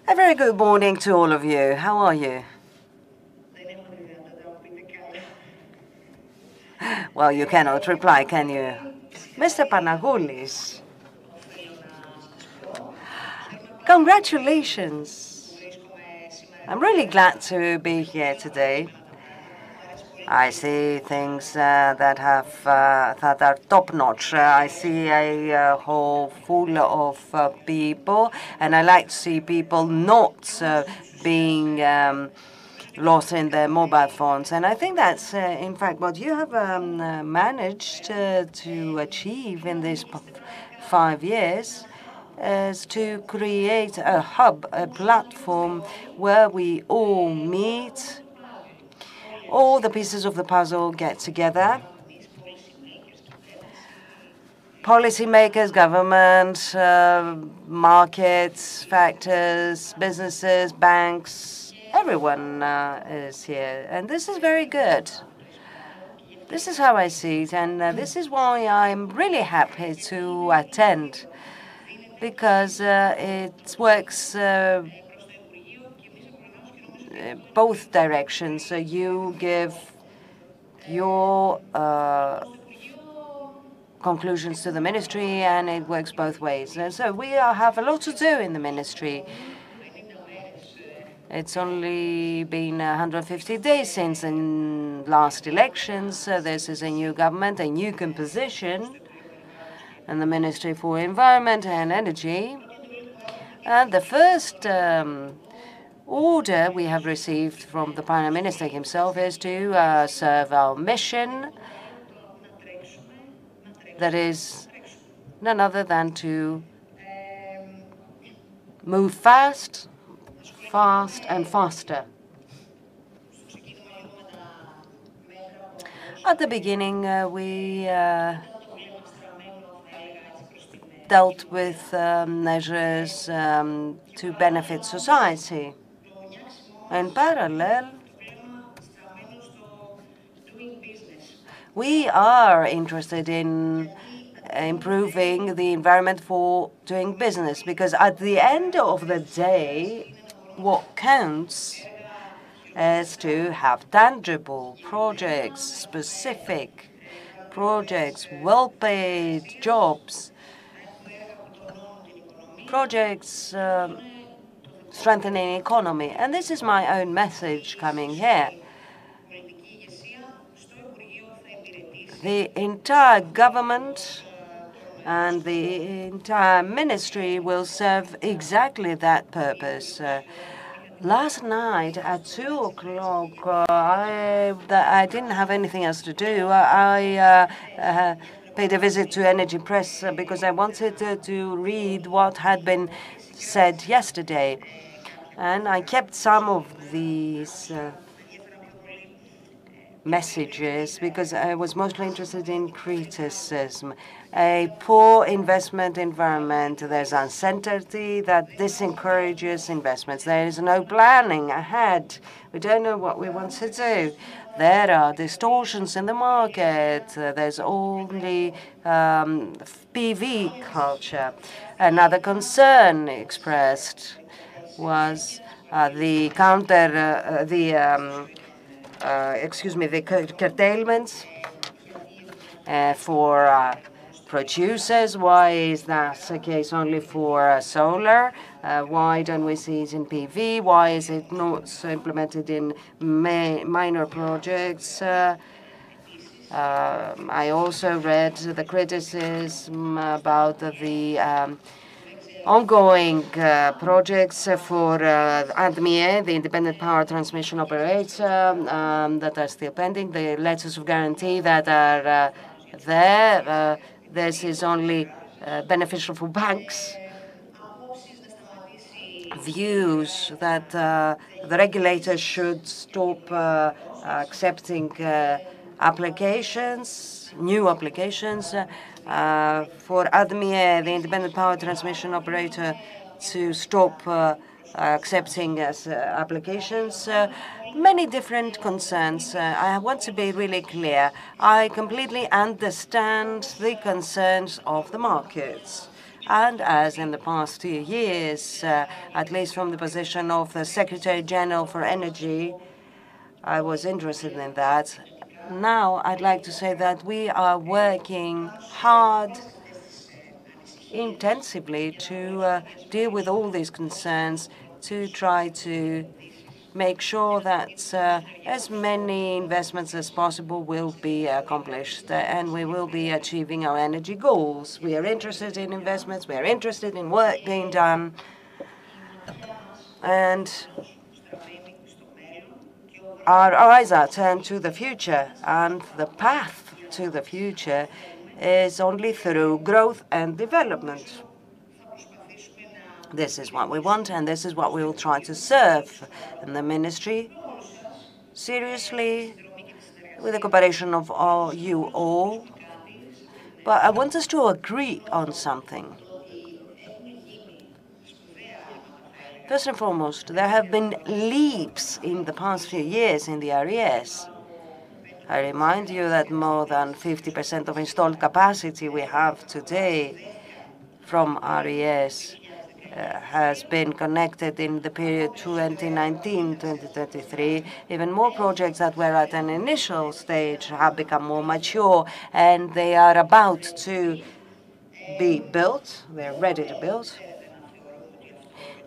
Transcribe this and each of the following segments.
A very good morning to all of you. How are you? Well, you cannot reply, can you? Mr. Panagoulis, congratulations. I'm really glad to be here today. I see things that are top-notch. I see a hall full of people, and I like to see people not being lost in their mobile phones. And I think that's, in fact, what you have managed to achieve in these 5 years is to create a hub, a platform where we all meet. All the pieces of the puzzle get together. Policymakers, government, markets, factors, businesses, banks, everyone is here. And this is very good. This is how I see it. And this is why I'm really happy to attend, because it works both directions. So you give your conclusions to the ministry, and it works both ways. So we have a lot to do in the ministry. It's only been 150 days since the last elections. So this is a new government, a new composition, and the Ministry for Environment and Energy. And the first order we have received from the Prime Minister himself is to serve our mission. That is none other than to move fast, and faster. At the beginning, we dealt with measures to benefit society. In parallel, we are interested in improving the environment for doing business, because at the end of the day, what counts is to have tangible projects, specific projects, well-paid jobs, projects strengthening economy. And this is my own message coming here. The entire government and the entire ministry will serve exactly that purpose. Last night at 2 o'clock, I didn't have anything else to do. I paid a visit to Energy Press because I wanted to read what had been said yesterday. And I kept some of these messages because I was mostly interested in criticism. A poor investment environment, there's uncertainty that disencourages investments. There is no planning ahead. We don't know what we want to do. There are distortions in the market. There's only PV culture. Another concern expressed was the curtailments for producers. Why is that the case only for solar? Why don't we see it in PV? Why is it not so implemented in minor projects? I also read the criticism about the ongoing projects for ADMIE, the Independent Power Transmission Operator, that are still pending, the letters of guarantee that are there. This is only beneficial for banks. Views that the regulator should stop accepting applications, new applications, for ADMIE, the Independent Power Transmission Operator, to stop accepting applications. Many different concerns. I want to be really clear. I completely understand the concerns of the markets. And as in the past 2 years, at least from the position of the Secretary General for Energy, I was interested in that. Now I'd like to say that we are working hard, intensively, to deal with all these concerns, to try to make sure that as many investments as possible will be accomplished, and we will be achieving our energy goals. We are interested in investments, we are interested in work being done, and our eyes are turned to the future, and the path to the future is only through growth and development. This is what we want, and this is what we will try to serve in the ministry, seriously, with the cooperation of you all. But I want us to agree on something. First and foremost, there have been leaps in the past few years in the RES. I remind you that more than 50% of installed capacity we have today from RES has been connected in the period 2019-2023. Even more projects that were at an initial stage have become more mature, and they are about to be built. They're ready to build.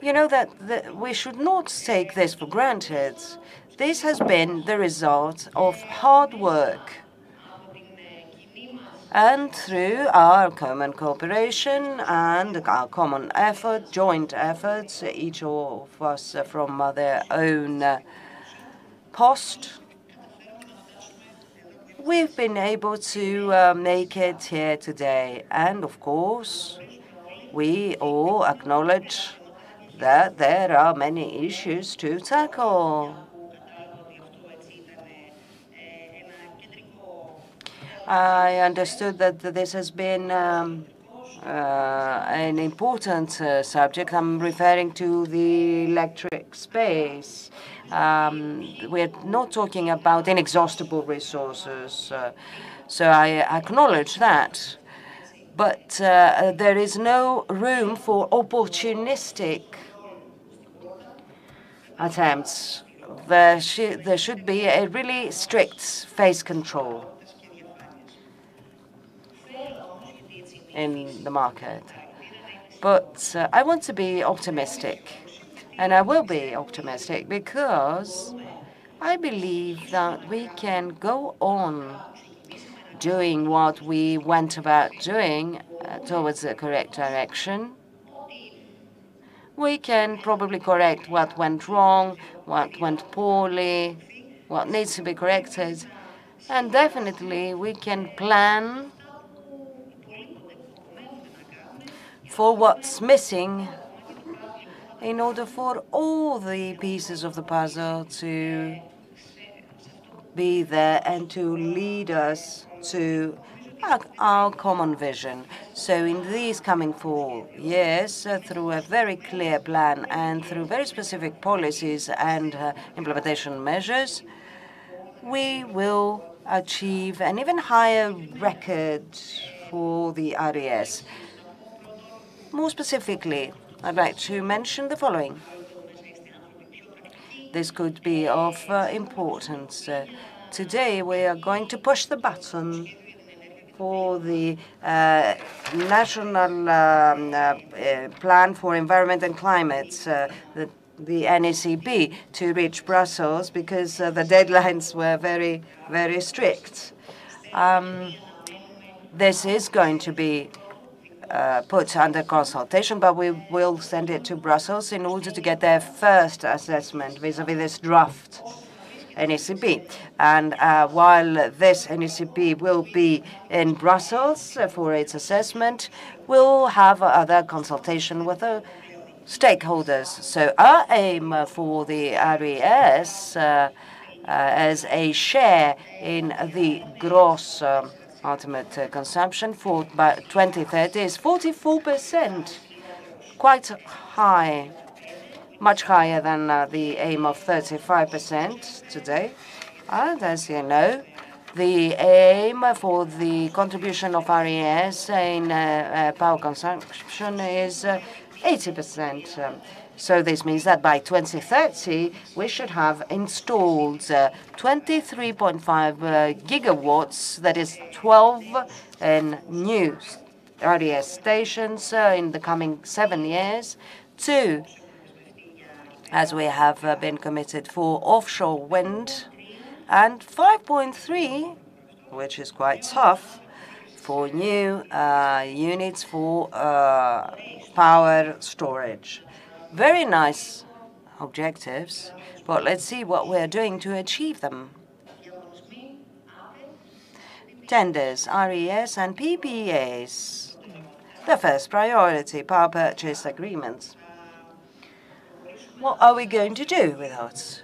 You know that we should not take this for granted. This has been the result of hard work. And through our common cooperation and our common effort, joint efforts, each of us from their own post, we've been able to make it here today. And of course, we all acknowledge that there are many issues to tackle. I understood that this has been an important subject. I'm referring to the electric space. We're not talking about inexhaustible resources, so I acknowledge that. But there is no room for opportunistic attempts. There should be a really strict phase control in the market. But I want to be optimistic, and I will be optimistic because I believe that we can go on doing what we went about doing towards the correct direction. We can probably correct what went wrong, what went poorly, what needs to be corrected, and definitely we can plan for what's missing in order for all the pieces of the puzzle to be there and to lead us to our common vision. So in these coming 4 years, through a very clear plan and through very specific policies and implementation measures, we will achieve an even higher record for the RES. More specifically, I'd like to mention the following. This could be of importance. Today, we are going to push the button for the National Plan for Environment and Climate, the NECP, to reach Brussels because the deadlines were very, very strict. This is going to be put under consultation, but we will send it to Brussels in order to get their first assessment vis-à-vis this draft NECP. And while this NECP will be in Brussels for its assessment, we'll have other consultation with the stakeholders. So our aim for the RES as a share in the gross ultimate consumption for by 2030 is 44%, quite high, much higher than the aim of 35% today. And as you know, The aim for the contribution of RES in power consumption is 80%. So this means that by 2030, we should have installed 23.5 gigawatts, that is 12 new RES stations in the coming 7 years, 2, as we have been committed for offshore wind, and 5.3, which is quite tough, for new units for power storage. Very nice objectives, but let's see what we're doing to achieve them. Tenders, RES and PPAs. The first priority, power purchase agreements. What are we going to do with us?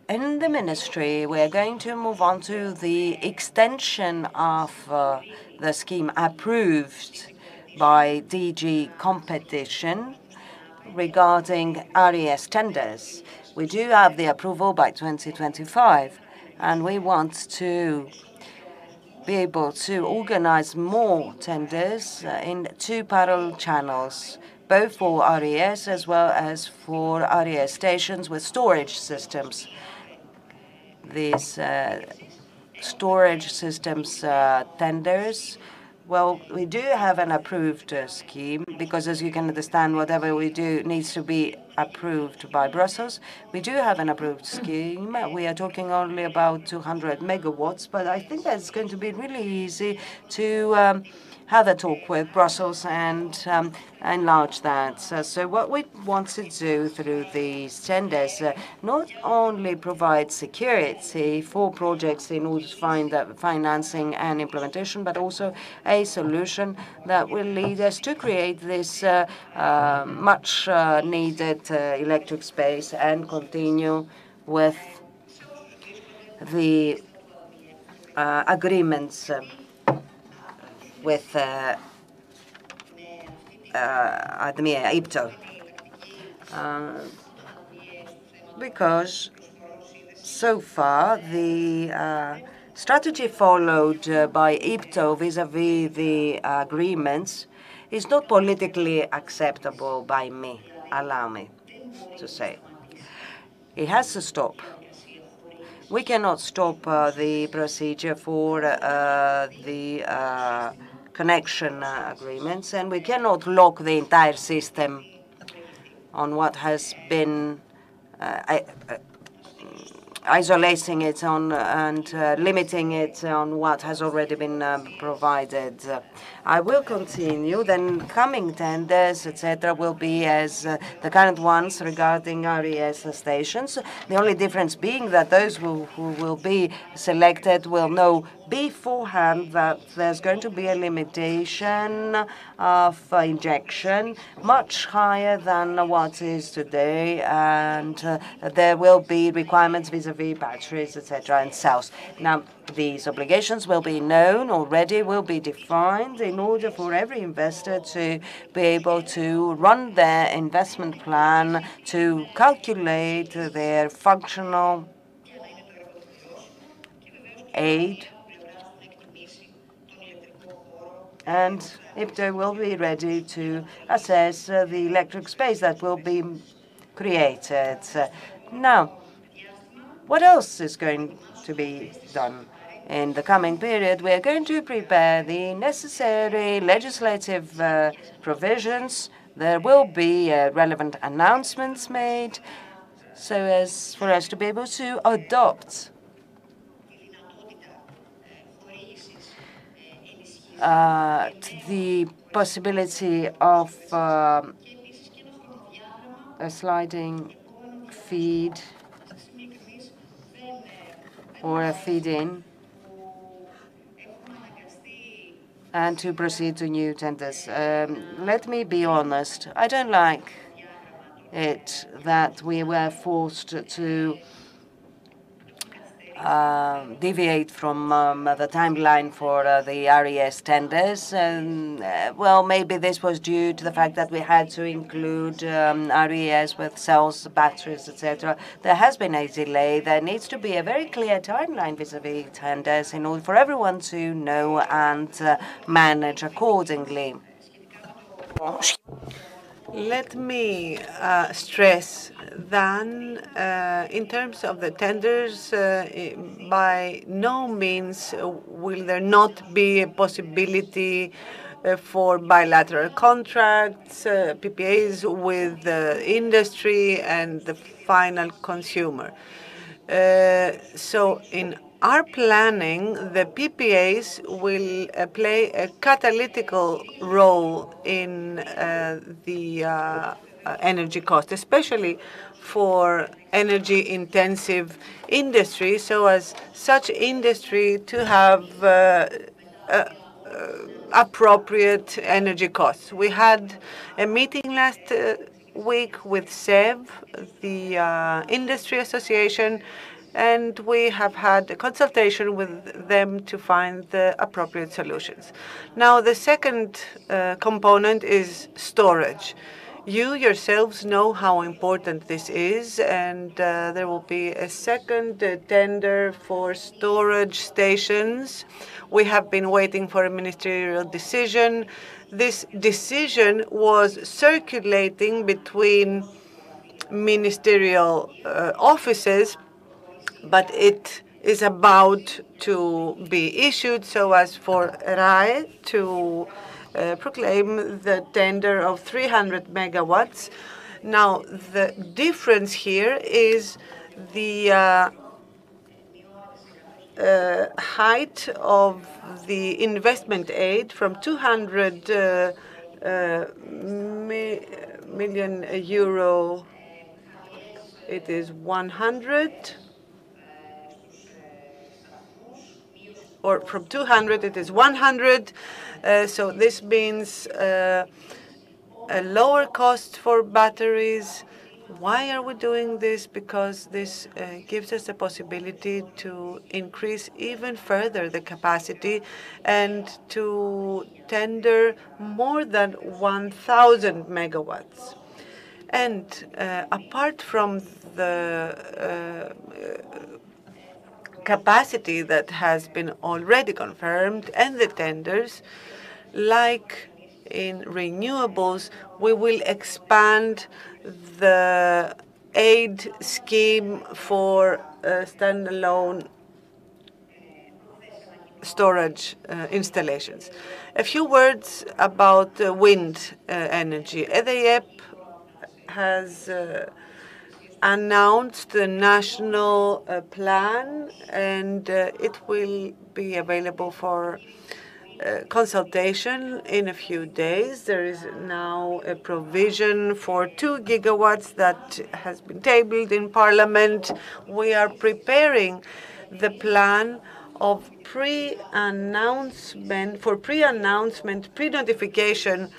In the ministry, we're going to move on to the extension of the scheme approved by DG Competition regarding RES tenders. We do have the approval by 2025, and we want to be able to organize more tenders in 2 parallel channels, both for RES as well as for RES stations with storage systems. These storage systems tenders, well, we do have an approved scheme, because as you can understand, whatever we do needs to be approved by Brussels. We do have an approved scheme. We are talking only about 200 megawatts, but I think that it's going to be really easy to have a talk with Brussels and enlarge that. So what we want to do through these tenders, not only provide security for projects in order to find financing and implementation, but also a solution that will lead us to create this much needed electric space and continue with the agreements with IPTO, because so far the strategy followed by IPTO vis-à-vis the agreements is not politically acceptable by me, allow me to say. It has to stop. We cannot stop the procedure for the connection agreements, and we cannot lock the entire system on what has been isolating it on and limiting it on what has already been provided. I will continue. Then coming tenders, etc., will be as the current ones regarding RES stations. The only difference being that those who will be selected will know beforehand that there's going to be a limitation of injection much higher than what is today, and there will be requirements vis-à-vis batteries, etc., and cells. Now, these obligations will be known already, will be defined in order for every investor to be able to run their investment plan, to calculate their functional aid, and IPTO will be ready to assess the electric space that will be created. Now, what else is going to be done? In the coming period, we are going to prepare the necessary legislative provisions. There will be relevant announcements made so as for us to be able to adopt the possibility of a sliding feed or a feed-in, and to proceed to new tenders. Let me be honest, I don't like it that we were forced to deviate from the timeline for the RES tenders. Well, maybe this was due to the fact that we had to include RES with cells, batteries, etc. There has been a delay. There needs to be a very clear timeline vis-à-vis tenders in order for everyone to know and manage accordingly. Let me stress that in terms of the tenders, by no means will there not be a possibility for bilateral contracts, PPAs with the industry and the final consumer. So in our planning, the PPAs will play a catalytic role in the energy cost, especially for energy-intensive industry, so as such industry to have appropriate energy costs. We had a meeting last week with SEV, the industry association, and we have had a consultation with them to find the appropriate solutions. Now, the second component is storage. You yourselves know how important this is, and there will be a second tender for storage stations. We have been waiting for a ministerial decision. This decision was circulating between ministerial offices, but it is about to be issued so as for RAE to proclaim the tender of 300 megawatts. Now, the difference here is the height of the investment aid from 200 million euro. It is 100, or from 200 it is 100. So this means a lower cost for batteries. Why are we doing this? Because this gives us the possibility to increase even further the capacity and to tender more than 1,000 megawatts. And apart from the capacity that has been already confirmed and the tenders, like in renewables, we will expand the aid scheme for standalone storage installations. A few words about wind energy. EDEIEP has announced the national plan, and it will be available for consultation in a few days. There is now a provision for 2 gigawatts that has been tabled in Parliament. We are preparing the plan of pre-announcement, pre-notification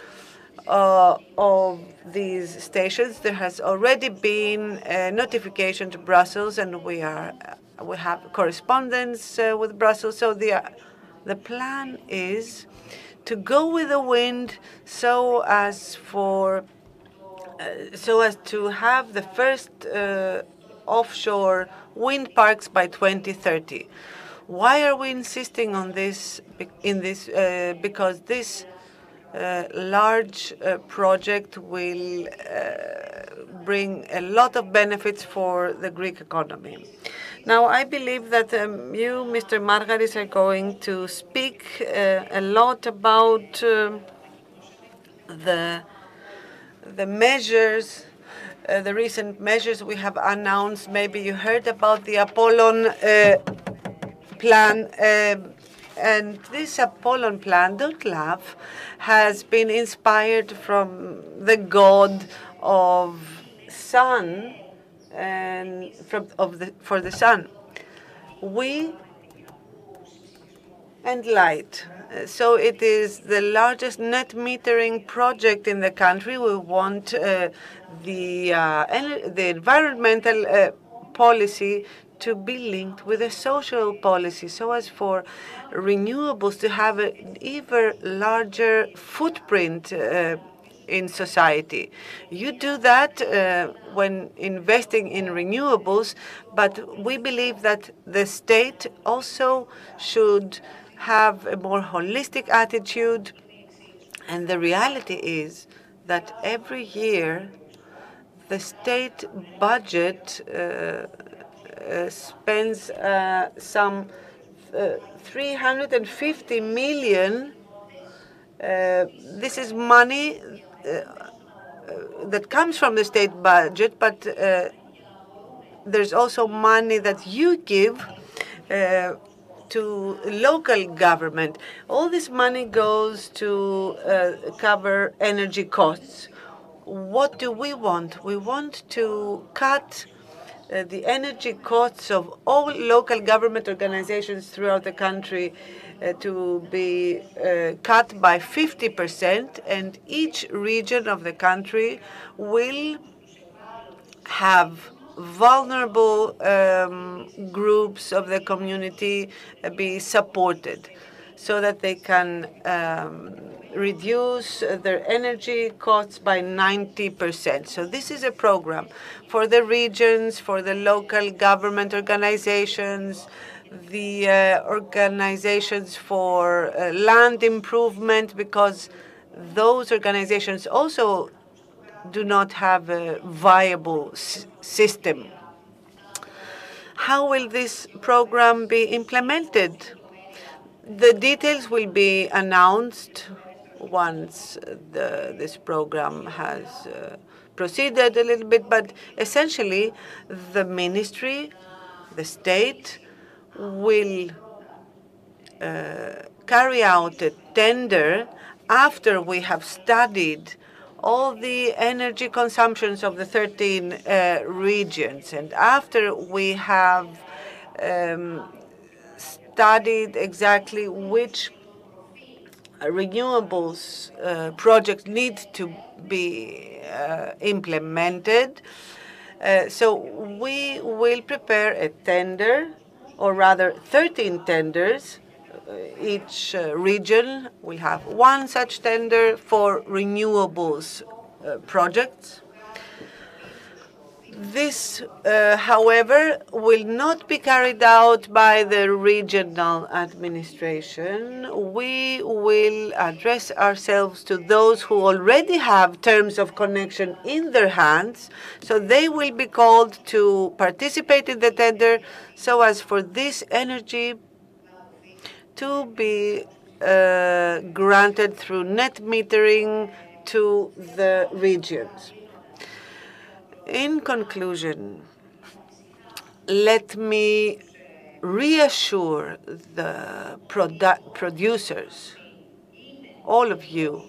of these stations. There has already been a notification to Brussels, and we have correspondence with Brussels. So the plan is to go with the wind so as to have the first offshore wind parks by 2030. Why are we insisting on this? Because this large project will bring a lot of benefits for the Greek economy. Now, I believe that you, Mr. Margaris, are going to speak a lot about the measures, the recent measures we have announced. Maybe you heard about the Apollon plan. And this Apollon plan, don't laugh, has been inspired from the god of sun and for the sun. We and light. So it is the largest net metering project in the country. We want the environmental policy to be linked with a social policy so as for renewables to have an even larger footprint in society. You do that when investing in renewables, but we believe that the state also should have a more holistic attitude. And the reality is that every year the state budget spends some 350 million. This is money that comes from the state budget, but there's also money that you give to local government. All this money goes to cover energy costs. What do we want? We want to cut the energy costs of all local government organizations throughout the country to be cut by 50%, and each region of the country will have vulnerable groups of the community be supported so that they can reduce their energy costs by 90%. So this is a program for the regions, for the local government organizations, the organizations for land improvement, because those organizations also do not have a viable system. How will this program be implemented? The details will be announced once this program has proceeded a little bit, but essentially the ministry, the state, will carry out a tender after we have studied all the energy consumptions of the 13 regions, and after we have studied exactly which renewables projects need to be implemented. So we will prepare a tender, or rather 13 tenders. Each region will have one such tender for renewables projects. This, however, will not be carried out by the regional administration. We will address ourselves to those who already have terms of connection in their hands, so they will be called to participate in the tender so as for this energy to be granted through net metering to the regions. In conclusion, let me reassure the producers, all of you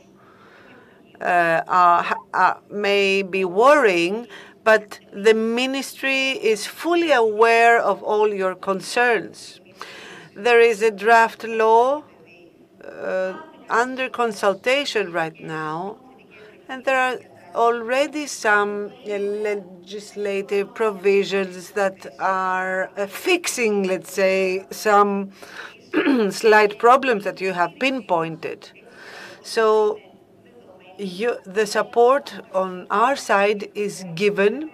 may be worrying, but the ministry is fully aware of all your concerns. There is a draft law under consultation right now, and there are already some legislative provisions that are fixing, let's say, some slight problems that you have pinpointed. So the support on our side is given,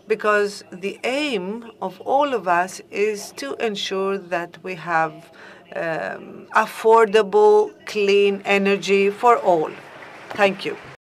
because the aim of all of us is to ensure that we have affordable, clean energy for all. Thank you.